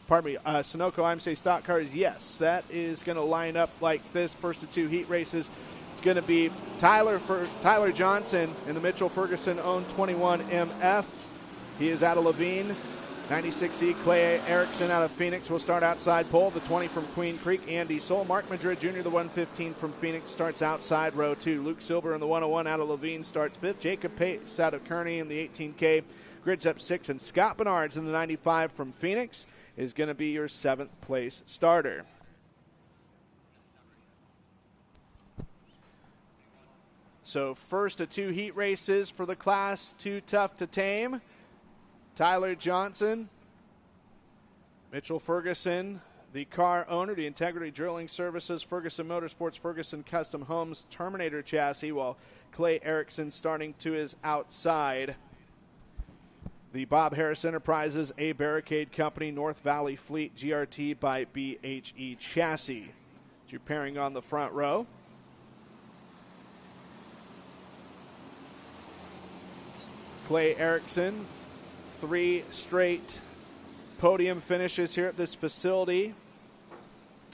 Sunoco IMCA stock cars, yes, that is going to line up like this. First of 2 heat races. It's going to be Tyler Johnson in the Mitchell Ferguson-owned 21MF. He is out of Levine. 96E, Clay Erickson out of Phoenix will start outside pole. The 20 from Queen Creek, Andy Soul. Mark Madrid Jr., the 115 from Phoenix, starts outside row 2. Luke Silver in the 101 out of Levine starts 5th. Jacob Pace out of Kearney in the 18K grids up 6th. And Scott Bernards in the 95 from Phoenix is going to be your 7th place starter. So first of 2 heat races for the Class 2 Tough to Tame. Tyler Johnson, Mitchell Ferguson, the car owner, the Integrity Drilling Services, Ferguson Motorsports, Ferguson Custom Homes, Terminator chassis, while Clay Erickson starting to his outside. The Bob Harris Enterprises, A Barricade Company, North Valley Fleet, GRT by BHE chassis. You're pairing on the front row. Clay Erickson, 3 straight podium finishes here at this facility.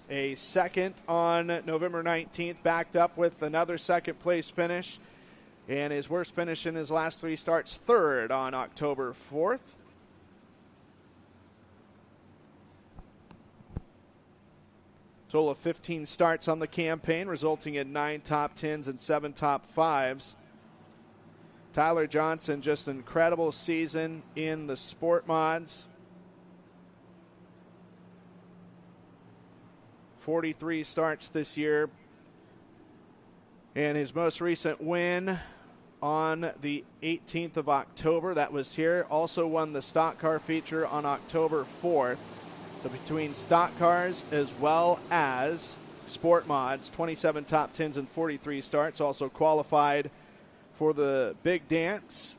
A second on November 19th, backed up with another second place finish. And his worst finish in his last 3 starts, 3rd on October 4th. Total of 15 starts on the campaign, resulting in 9 top 10s and 7 top 5s. Tyler Johnson, just an incredible season in the sport mods. 43 starts this year. And his most recent win on the 18th of October, that was here. Also won the stock car feature on October 4th. So between stock cars as well as sport mods, 27 top 10s and 43 starts. Also qualified for the big dance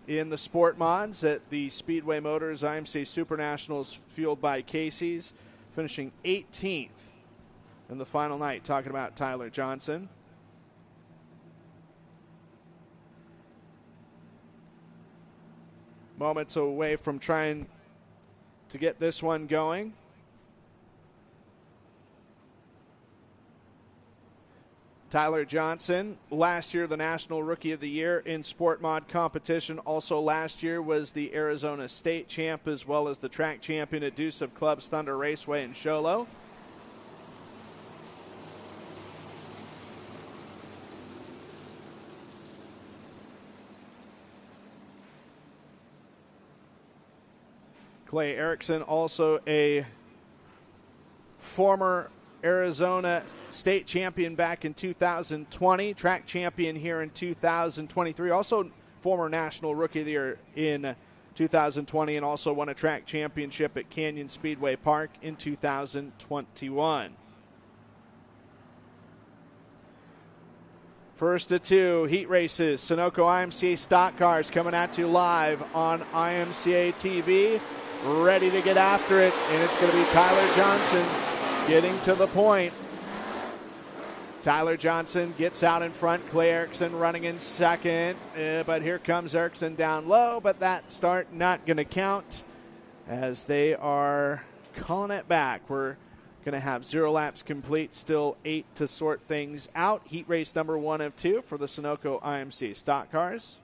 in the sport mods at the Speedway Motors IMCA Super Nationals, fueled by Casey's, finishing 18th in the final night. Talking about Tyler Johnson. Moments away from trying to get this one going. Tyler Johnson, last year the National Rookie of the Year in Sport Mod competition. Also last year was the Arizona State Champ as well as the track champion at Deuce of Clubs Thunder Raceway in Showdown. Clay Erickson, also a former Arizona State champion back in 2020, track champion here in 2023, also former National Rookie of the Year in 2020, and also won a track championship at Canyon Speedway Park in 2021. First of 2 heat races, Sunoco IMCA stock cars coming at you live on IMCA TV, ready to get after it, and it's going to be Tyler Johnson getting to the point. Tyler Johnson gets out in front. Clay Erickson running in second. But here comes Erickson down low. But that start not going to count as they are calling it back. We're going to have 0 laps complete. Still 8 to sort things out. Heat race number 1 of 2 for the Sunoco IMCA stock cars.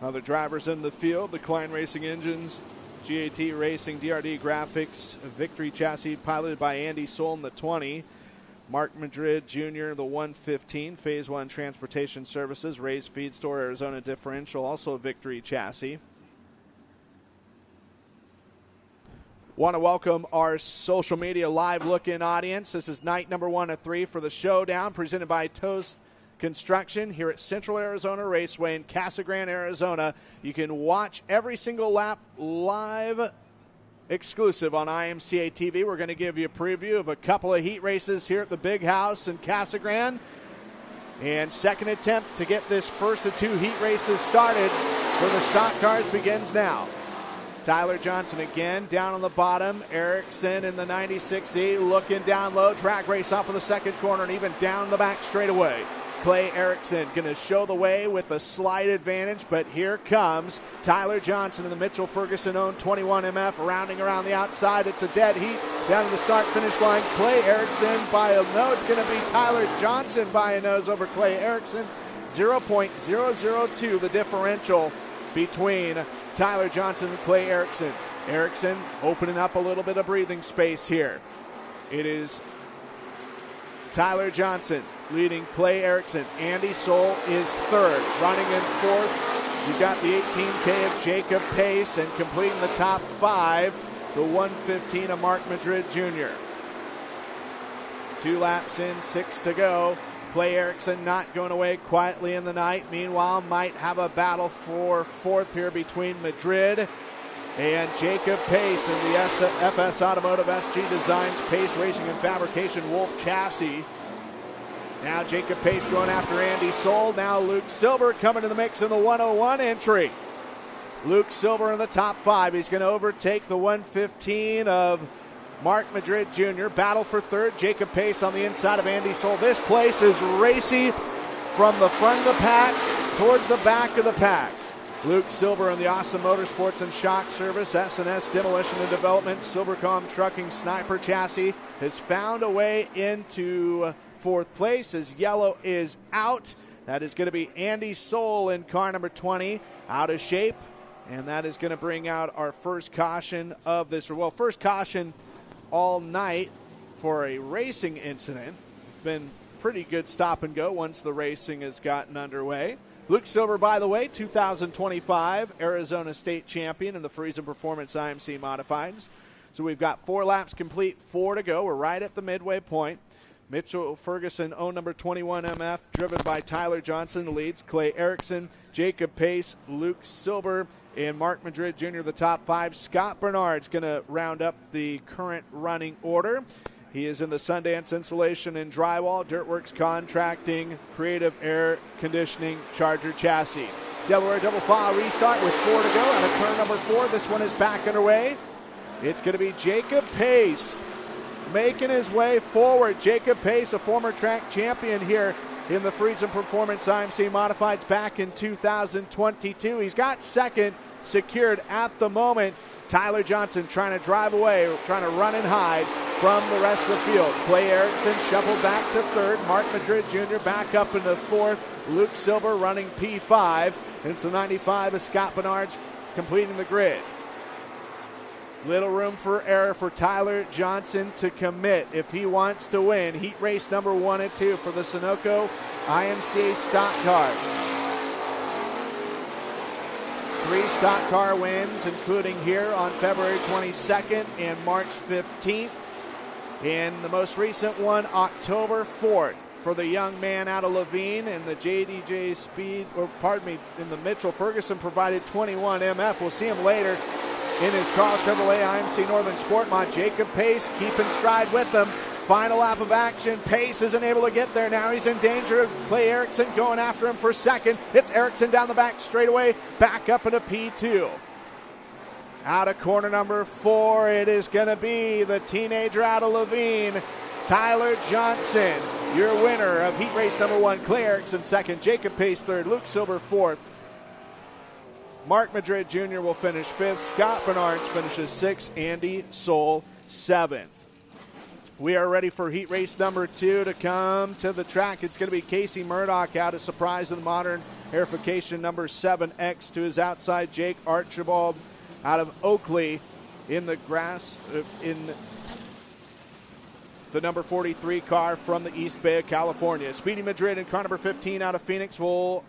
Other drivers in the field, the Klein Racing Engines, GAT Racing, DRD Graphics, Victory Chassis piloted by Andy Soul in the 20. Mark Madrid Jr., the 115, Phase 1 Transportation Services, Ray's Feed Store, Arizona Differential, also a Victory Chassis. Want to welcome our social media live look-in audience. This is night number 1 of 3 for the Showdown, presented by Toast Construction here at Central Arizona Raceway in Casa Grande, Arizona. You can watch every single lap live, exclusive on IMCA TV. We're going to give you a preview of a couple of heat races here at the Big House in Casa Grande. And second attempt to get this first of 2 heat races started for the stock cars begins now. Tyler Johnson again down on the bottom. Erickson in the 96E looking down low. Track race off of the second corner and even down the back straightaway. Clay Erickson going to show the way with a slight advantage, but here comes Tyler Johnson in the Mitchell Ferguson-owned 21 MF rounding around the outside. It's a dead heat down to the start-finish line. Clay Erickson by a nose. It's going to be Tyler Johnson by a nose over Clay Erickson. 0.002 the differential between Tyler Johnson and Clay Erickson. Erickson opening up a little bit of breathing space here. It is Tyler Johnson leading Clay Erickson. Andy Soul is third. Running in fourth, you've got the 18K of Jacob Pace, and completing the top five, the 115 of Mark Madrid Jr. 2 laps in, 6 to go. Clay Erickson not going away quietly in the night. Meanwhile, might have a battle for fourth here between Madrid and Jacob Pace in the FS Automotive SG Designs Pace Racing and Fabrication Wolf chassis. Now Jacob Pace going after Andy Soul. Now Luke Silber coming to the mix in the 101 entry. Luke Silber in the top 5. He's going to overtake the 115 of Mark Madrid Jr. Battle for third. Jacob Pace on the inside of Andy Soul. This place is racy from the front of the pack towards the back of the pack. Luke Silber in the Awesome Motorsports and Shock Service S&S Demolition and Development Silvercom Trucking Sniper chassis has found a way into fourth place as yellow is out. That is going to be Andy Soul in car number 20, out of shape. And that is going to bring out our first caution of this. Well, first caution all night for a racing incident. It's been pretty good stop and go once the racing has gotten underway. Luke Silber, by the way, 2025 Arizona State Champion in the Friesen Performance IMC Modifieds. So we've got 4 laps complete, 4 to go. We're right at the midway point. Mitchell Ferguson, own number 21 MF, driven by Tyler Johnson, leads. Clay Erickson, Jacob Pace, Luke Silber, and Mark Madrid Jr., the top 5. Scott Bernard's going to round up the current running order. He is in the Sundance Insulation and Drywall, Dirtworks Contracting, Creative Air Conditioning, Charger Chassis. Delaware double file restart with 4 to go out of turn number 4. This one is back underway. It's going to be Jacob Pace making his way forward. Jacob Pace, a former track champion here in the Friesen Performance IMC Modifieds back in 2022. He's got second secured at the moment. Tyler Johnson trying to drive away, trying to run and hide from the rest of the field. Clay Erickson shuffled back to third. Mark Madrid Jr. back up into fourth. Luke Silber running P5. It's the 95 of Scott Bernard's completing the grid. Little room for error for Tyler Johnson to commit if he wants to win heat race number 1 and 2 for the Sunoco IMCA stock cars. 3 stock car wins, including here on February 22nd and March 15th. And the most recent one, October 4th, for the young man out of Levine in the JDJ Speed, in the Mitchell Ferguson provided 21 MF. We'll see him later in his Carl Chevrolet IMC Northern Sport Mod. Jacob Pace keeping stride with them. Final lap of action. Pace isn't able to get there. Now he's in danger. Clay Erickson going after him for second. It's Erickson down the back straightaway. Back up into P2. Out of corner number 4, it is going to be the teenager out of Levine, Tyler Johnson, your winner of heat race number 1. Clay Erickson second. Jacob Pace third. Luke Silber fourth. Mark Madrid Jr. will finish 5th. Scott Bernards finishes 6th. Andy Soul 7th. We are ready for heat race number 2 to come to the track. It's going to be Casey Murdoch out of Surprise of the Modern Airification number 7X to his outside. Jake Archibald out of Oakley in the grass in the number 43 car from the East Bay of California. Speedy Madrid in car number 15 out of Phoenix will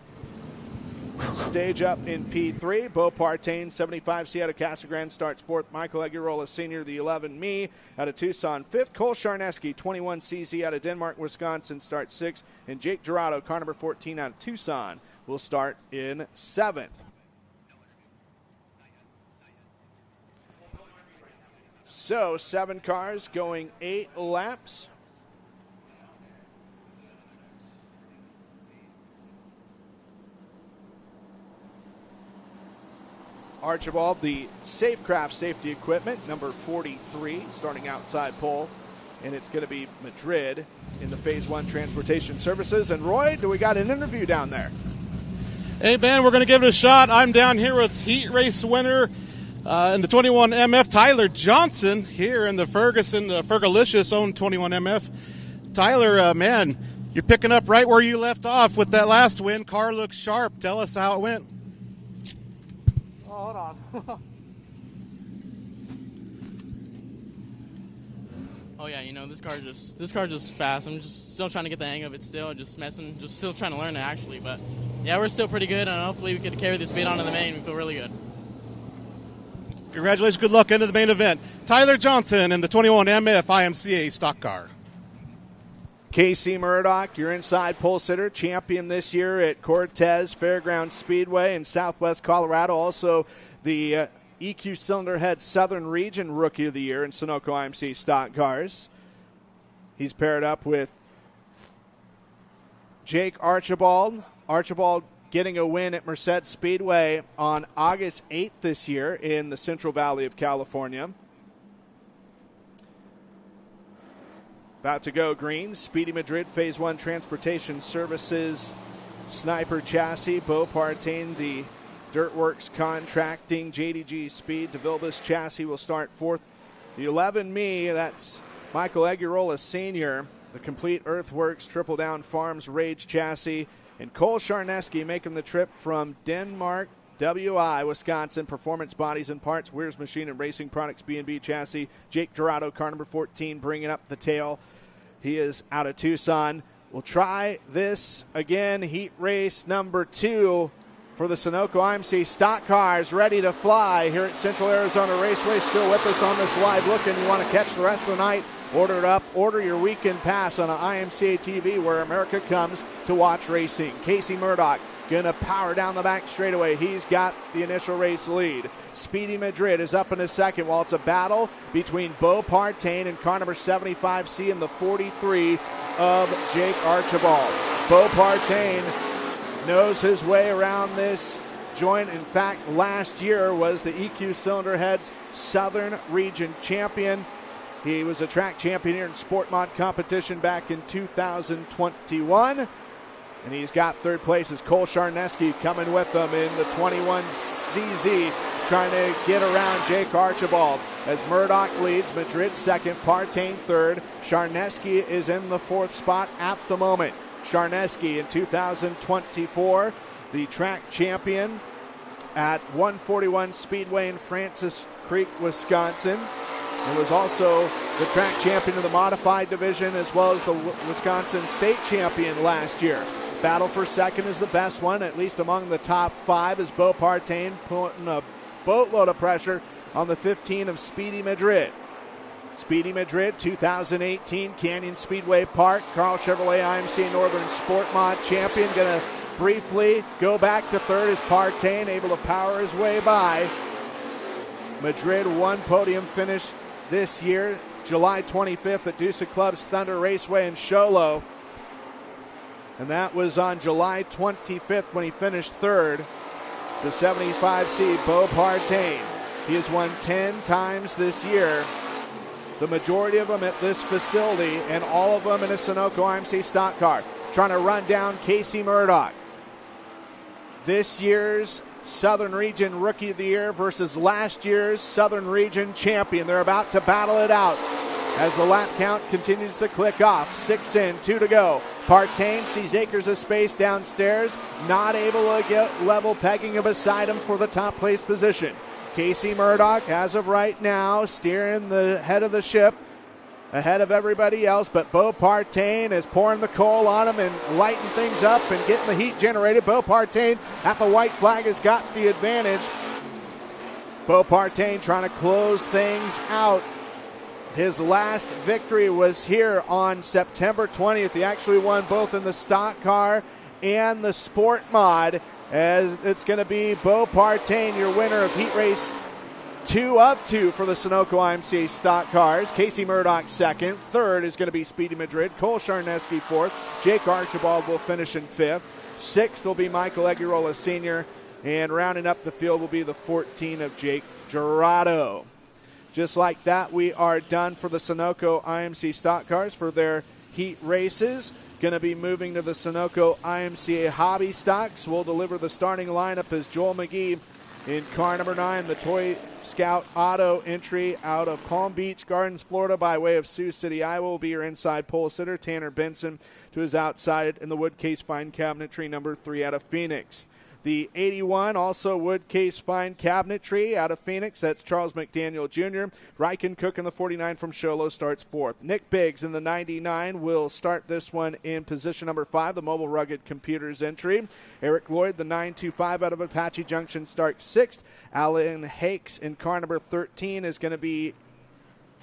stage up in P3. Beau Partain, 75C out of Casa Grande, starts 4th. Michael Aguirola Sr., the 11Me out of Tucson, 5th. Cole Sharneski, 21CZ out of Denmark, Wisconsin, starts 6th. And Jake Gerardo, car number 14 out of Tucson, will start in 7th. So 7 cars going 8 laps. Archibald, the Safecraft safety equipment, number 43, starting outside pole. And it's going to be Madrid in the Phase 1 transportation services. And Roy, do we got an interview down there? Hey, Ben, we're going to give it a shot. I'm down here with heat race winner in the 21MF, Tyler Johnson, here in the Ferguson, Fergalicious-owned 21MF. Tyler, man, you're picking up right where you left off with that last win. Car looks sharp. Tell us how it went. Oh, hold on. Oh yeah, you know, this car just fast. I'm just still trying to get the hang of it still, just still trying to learn it actually. But yeah, we're still pretty good, and hopefully we can carry the speed onto the main. We feel really good. Congratulations, good luck into the main event. Tyler Johnson in the 21MF IMCA stock car. Casey Murdoch, your inside pole sitter, champion this year at Cortez Fairgrounds Speedway in Southwest Colorado. Also the EQ Cylinder Head Southern Region Rookie of the Year in Sunoco IMC stock cars. He's paired up with Jake Archibald. Archibald getting a win at Merced Speedway on August 8th this year in the Central Valley of California. About to go green. Speedy Madrid Phase 1 Transportation Services Sniper Chassis. Beau Partain, the Dirtworks Contracting JDG Speed DeVilbiss chassis will start fourth. The 11Me, that's Michael Egurola Sr., the Complete Earthworks Triple Down Farms Rage chassis, and Cole Charneski making the trip from Denmark, WI, Wisconsin, Performance Bodies and Parts, Weir's Machine and Racing Products B&B chassis. Jake Dorado, car number 14, bringing up the tail. He is out of Tucson. We'll try this again, heat race number 2 for the Sunoco IMC stock cars, ready to fly here at Central Arizona Raceway. Still with us on this live look, and you want to catch the rest of the night, order it up. Order your weekend pass on IMCA TV, where America comes to watch racing. Casey Murdoch going to power down the back straightaway. He's got the initial race lead. Speedy Madrid is up in his second, while it's a battle between Beau Partain and car number 75C and the 43 of Jake Archibald. Beau Partain knows his way around this joint. In fact, last year was the EQ Cylinder Heads Southern Region champion. He was a track champion here in Sport Mod competition back in 2021. And he's got third place as Cole Charneski coming with them in the 21CZ, trying to get around Jake Archibald. As Murdoch leads, Madrid second, Partain third. Charneski is in the fourth spot at the moment. Charneski in 2024, the track champion at 141 Speedway in Francis Creek, Wisconsin. He was also the track champion of the modified division, as well as the Wisconsin state champion last year. Battle for second is the best one, at least among the top 5, as Beau Partain putting a boatload of pressure on the 15 of Speedy Madrid. Speedy Madrid, 2018 Canyon Speedway Park, Carl Chevrolet IMC Northern Sport Mod champion. Going to briefly go back to third as Partain able to power his way by. Madrid one podium finish this year, July 25th at Dusa Club's Thunder Raceway in Sholo. And that was on July 25th when he finished third. The 75C, Beau Partain. He has won 10 times this year. The majority of them at this facility, and all of them in a Sunoco IMC stock car. Trying to run down Casey Murdoch. This year's Southern Region Rookie of the Year versus last year's Southern Region Champion. They're about to battle it out as the lap count continues to click off. 6 in, 2 to go. Partain sees acres of space downstairs, not able to get level pegging beside him for the top place position. Casey Murdoch, as of right now, steering the head of the ship ahead of everybody else, but Beau Partain is pouring the coal on him and lighting things up and getting the heat generated. Beau Partain at the white flag has got the advantage. Beau Partain trying to close things out. His last victory was here on September 20th. He actually won both in the stock car and the sport mod, as it's going to be Beau Partain, your winner of heat race 2 of 2 for the Sunoco IMCA stock cars. Casey Murdoch second. Third is going to be Speedy Madrid. Cole Charneski fourth. Jake Archibald will finish in fifth. Sixth will be Michael Egurola Sr. And rounding up the field will be the 14 of Jake Gerardo. Just like that, we are done for the Sunoco IMC stock cars for their heat races. Going to be moving to the Sunoco IMCA hobby stocks. We'll deliver the starting lineup as Joel McGee in car number 9, the Toy Scout Auto entry out of Palm Beach Gardens, Florida, by way of Sioux City, Iowa, will be your inside pole sitter. Tanner Benson to his outside in the wood case fine cabinetry number 3 out of Phoenix. The 81, also wood case fine cabinetry out of Phoenix. That's Charles McDaniel Jr. Ryken Cook in the 49 from Sholo starts 4th. Nick Biggs in the 99 will start this one in position number 5, the Mobile Rugged Computers entry. Eric Lloyd, the 925 out of Apache Junction, starts 6th. Alan Hakes in car number 13 is going to be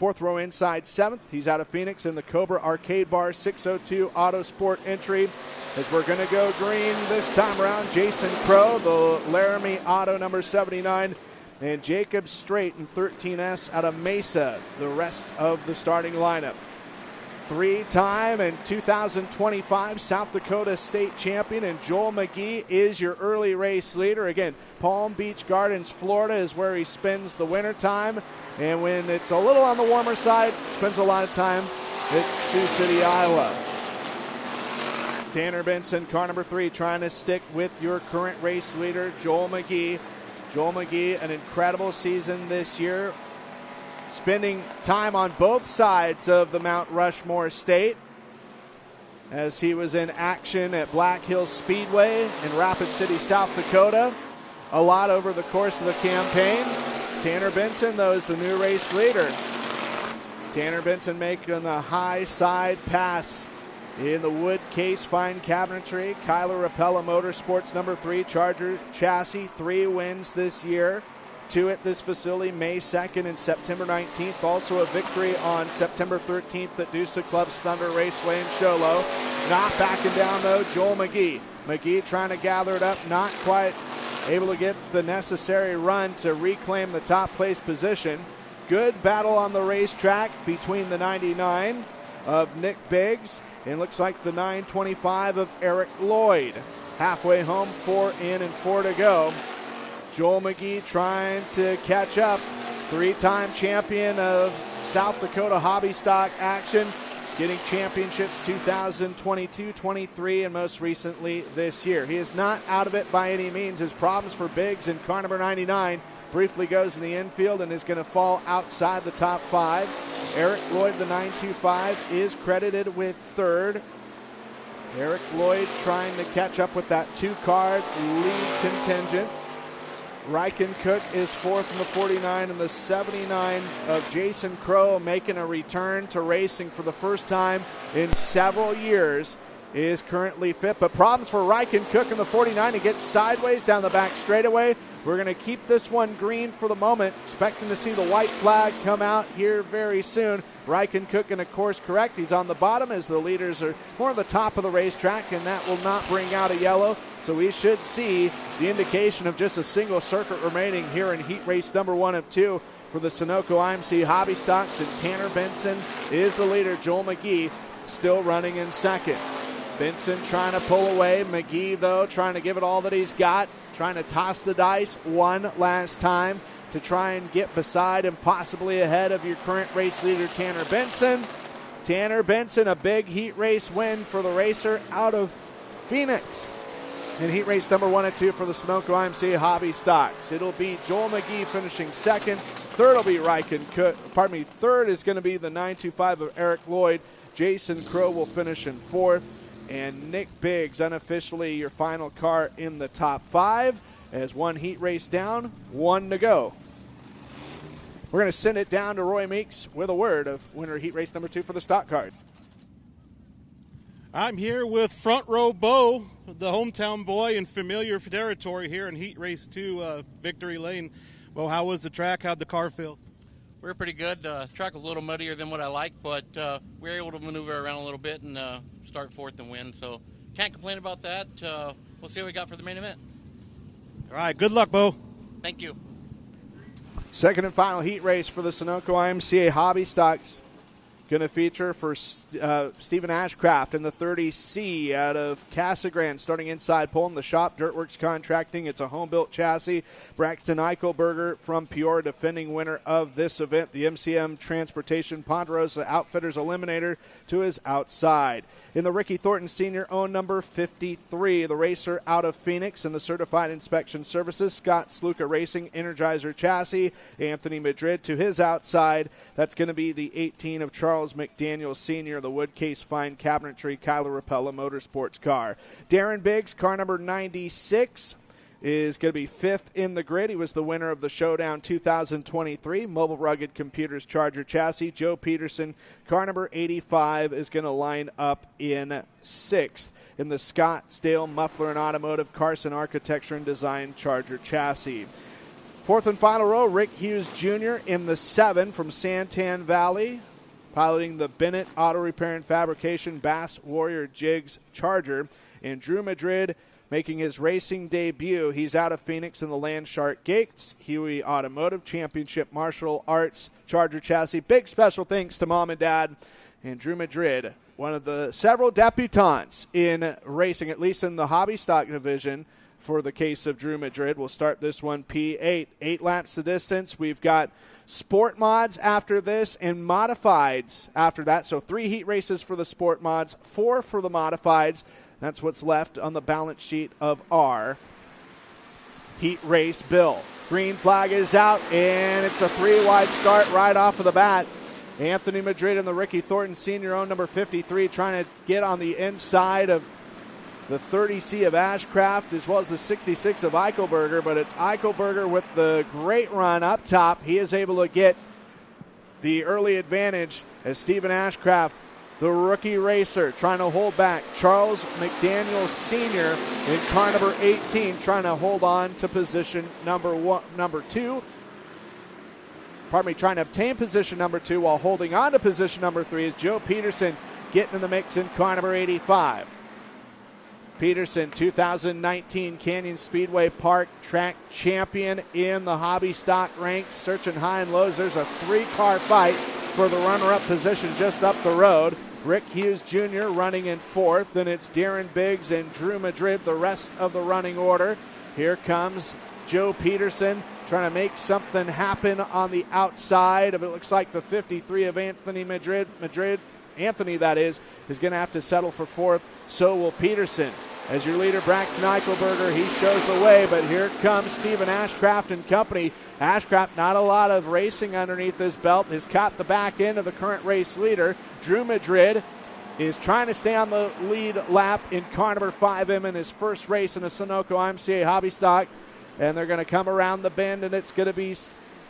4th row inside 7th. He's out of Phoenix in the Cobra Arcade Bar 602 Auto Sport entry. As we're going to go green this time around, Jason Crow, the Laramie Auto number 79, and Jacob Strait in 13S out of Mesa, the rest of the starting lineup. 3-time and 2025 South Dakota State Champion, and Joel McGee is your early race leader. Again, Palm Beach Gardens, Florida is where he spends the winter time, and when it's a little on the warmer side, spends a lot of time at Sioux City, Iowa. Tanner Benson, car number 3, trying to stick with your current race leader, Joel McGee. Joel McGee, an incredible season this year, spending time on both sides of the Mount Rushmore State as he was in action at Black Hills Speedway in Rapid City, South Dakota. A lot over the course of the campaign. Tanner Benson, though, is the new race leader. Tanner Benson making a high side pass in the wood case fine cabinetry. Kyler Rapella Motorsports number 3 Charger chassis, 3 wins this year, 2 at this facility, May 2nd and September 19th. Also a victory on September 13th at Dusa Club's Thunder Raceway in Sholo. Not backing down though, Joel McGee. McGee trying to gather it up, not quite able to get the necessary run to reclaim the top place position. Good battle on the racetrack between the 99 of Nick Biggs and looks like the 925 of Eric Lloyd. Halfway home, 4 in and 4 to go. Joel McGee trying to catch up. 3-time champion of South Dakota hobby stock action, getting championships 2022, 23, and most recently this year. He is not out of it by any means. His problems for Biggs in car number 99 briefly goes in the infield and is going to fall outside the top 5. Eric Lloyd, the 925, is credited with 3rd. Eric Lloyd trying to catch up with that 2-card lead contingent. Ryken Cook is 4th in the 49, and the 79 of Jason Crow, making a return to racing for the first time in several years, is currently 5th. But problems for Ryken Cook in the 49. He gets sideways down the back straightaway. We're going to keep this one green for the moment, expecting to see the white flag come out here very soon. Ryken Cook in a course correct. He's on the bottom as the leaders are more on the top of the racetrack, and that will not bring out a yellow. So we should see the indication of just a single circuit remaining here in heat race number 1 of 2 for the Sunoco IMC Hobby Stocks, and Tanner Benson is the leader. Joel McGee still running in 2nd. Benson trying to pull away. McGee, though, trying to give it all that he's got, trying to toss the dice one last time to try and get beside and possibly ahead of your current race leader, Tanner Benson. Tanner Benson, a big heat race win for the racer out of Phoenix in heat race number 1 and 2 for the Sunoco IMC Hobby Stocks. It'll be Joel McGee finishing 2nd. 3rd will be Ryken Cook. 3rd is going to be the 925 of Eric Lloyd. Jason Crow will finish in 4th. And Nick Biggs, unofficially your final car in the top 5, as 1 heat race down, 1 to go. We're going to send it down to Roy Meeks with a word of winner heat race number 2 for the stock card. I'm here with Front Row Bo, the hometown boy in familiar territory here in heat race 2, Victory Lane. Well, how was the track? How'd the car feel? We were pretty good. Track was a little muddier than what I liked, but we were able to maneuver around a little bit and start 4th and win. So can't complain about that. We'll see what we got for the main event. All right, good luck, Bo. Thank you. Second and final heat race for the Sunoco IMCA Hobby Stocks Going to feature for Stephen Ashcraft in the 30C out of Casa Grande, starting inside pole in the shop. Dirtworks Contracting. It's a home-built chassis. Braxton Eichelberger from Peoria, defending winner of this event. The MCM Transportation Ponderosa Outfitters Eliminator to his outside. In the Ricky Thornton Sr. owned number 53, the racer out of Phoenix in the Certified Inspection Services, Scott Sluka Racing Energizer Chassis, Anthony Madrid to his outside. That's going to be the 18 of Charles McDaniel Sr., the Woodcase Fine Cabinetry Kyler Rapella Motorsports car. Darren Biggs, car number 96, is going to be fifth in the grid. He was the winner of the Showdown 2023 Mobile Rugged Computers Charger Chassis. Joe Peterson, car number 85, is going to line up in sixth in the Scottsdale Muffler and Automotive Carson Architecture and Design Charger Chassis. Fourth and final row, Rick Hughes Jr. in the 7 from Santan Valley, piloting the Bennett Auto Repair and Fabrication Bass Warrior Jigs Charger. And Drew Madrid making his racing debut. He's out of Phoenix in the Landshark Gates Huey Automotive Championship Martial Arts Charger Chassis. Big special thanks to Mom and Dad and Drew Madrid, one of the several debutantes in racing, at least in the hobby stock division. For the case of Drew Madrid, we'll start this one P8. 8 laps the distance. We've got sport mods after this and modifieds after that. So 3 heat races for the sport mods, 4 for the modifieds. That's what's left on the balance sheet of our heat race bill. Green flag is out, and it's a 3-wide start right off of the bat. Anthony Madrid and the Ricky Thornton Sr. owned number 53 trying to get on the inside of the 30C of Ashcraft as well as the 66 of Eichelberger, but it's Eichelberger with the great run up top. He is able to get the early advantage as Stephen Ashcraft, the rookie racer, trying to hold back. Charles McDaniel Sr. in car number 18 trying to hold on to position number 2. Trying to obtain position number 2 while holding on to position number 3 is Joe Peterson getting in the mix in car number 85. Peterson, 2019 Canyon Speedway Park track champion in the hobby stock ranks, searching high and lows. There's a 3-car fight for the runner-up position just up the road. Rick Hughes Jr. running in 4th, and it's Darren Biggs and Drew Madrid, the rest of the running order. Here comes Joe Peterson trying to make something happen on the outside of it. Looks like the 53 of Anthony Madrid, Anthony that is going to have to settle for 4th. So will Peterson. As your leader, Braxton Eichelberger, he shows the way, but here comes Stephen Ashcraft and company. Ashcraft, not a lot of racing underneath his belt, has caught the back end of the current race leader. Drew Madrid is trying to stay on the lead lap in car number 5M in his first race in the Sunoco IMCA hobby stock. And they're going to come around the bend, and it's going to be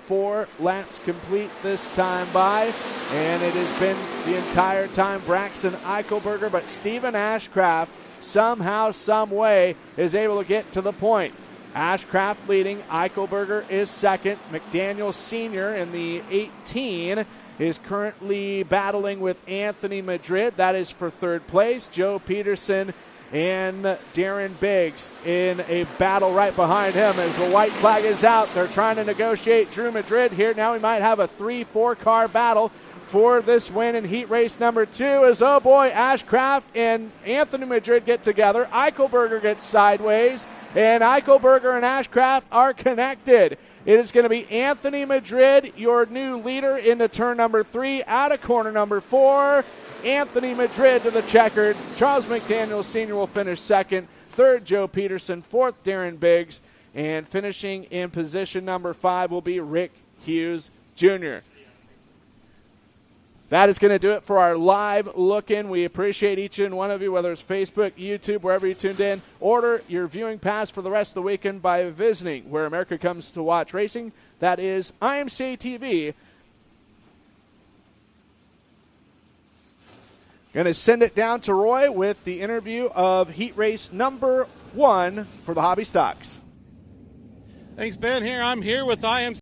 4 laps complete this time by. And it has been the entire time Braxton Eichelberger, but Stephen Ashcraft somehow, some way, is able to get to the point. Ashcraft leading, Eichelberger is second. McDaniel Sr. in the 18 is currently battling with Anthony Madrid. That is for 3rd place. Joe Peterson and Darren Biggs in a battle right behind him as the white flag is out. They're trying to negotiate Drew Madrid here. Now we might have a 3-4 car battle for this win in heat race number 2 as, oh boy, Ashcraft and Anthony Madrid get together. Eichelberger gets sideways, and Eichelberger and Ashcraft are connected. It is going to be Anthony Madrid, your new leader, into turn number 3, out of corner number 4. Anthony Madrid to the checkered. Charles McDaniel Sr. will finish 2nd. 3rd, Joe Peterson. 4th, Darren Biggs. And finishing in position number 5 will be Rick Hughes Jr. That is going to do it for our live look-in. We appreciate each and one of you, whether it's Facebook, YouTube, wherever you tuned in. Order your viewing pass for the rest of the weekend by visiting Where America Comes to Watch Racing. That is IMCA TV. Going to send it down to Roy with the interview of heat race number 1 for the hobby stocks. Thanks, Ben. I'm here with IMCA.